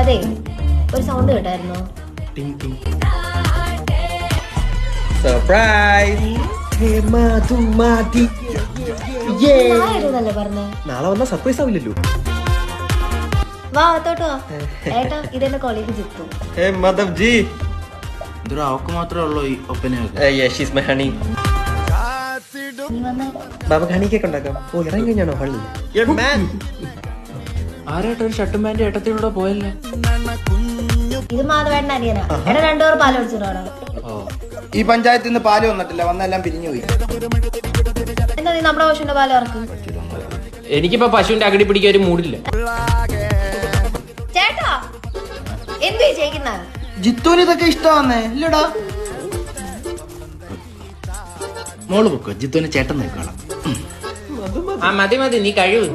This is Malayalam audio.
അതെ, ഒരു സൗണ്ട് കേട്ടായിരുന്നോ? സർപ്രൈസ്. നാളെ പറഞ്ഞേ. നാളെ വന്നാ സർപ്രൈസ് ആവില്ലല്ലോ. വാ അത്തോട്ടോ. ഏട്ടാ, ഇതെന്റെ കോളേജ് ജിത്തു. മാധവ് ജി. അവക്ക് മാത്രമേ ഉള്ളൂ ഈ ഒപ്പനയൊക്കെ. നീ വന്ന് ബാബക്ക് ഹണിക്കൊക്കെ ഉണ്ടാക്കാം. ഓ, ഇറങ്ങി കഴിഞ്ഞാണോ ഹള്ളി? ആരായിട്ട് ഒരു ഷർട്ടും പാൻറ് ഏട്ടത്തിലൂടെ പോയല്ലേ? ഇത് മാധവേട്ടൻ അനിയനാ. എടാ, 2 പേർ പാല് കുടിച്ചിട്ടാണോ? ഈ പഞ്ചായത്തിൽ നിന്ന് പാല് വന്നിട്ടില്ല, വന്നെല്ലാം പിരിഞ്ഞു പോയി. എന്താ നീ നമ്മുടെ പശുവിന്റെ പാല് ഇറക്കും? എനിക്കിപ്പോ പശുവിന്റെ അകടി പിടിക്കാൻ ഒരു മൂടില്ല. ചേട്ടാ, എന്തു ചെയ്യുന്ന? ജിത്തുവിന് ഇതൊക്കെ ഇഷ്ടമാന്നേ ഇല്ലടാ. മോള് പൊക്കോ, ജിത്തുവിനെ ചേട്ടൻ നോക്കണം. മതി നീ കഴിവ്.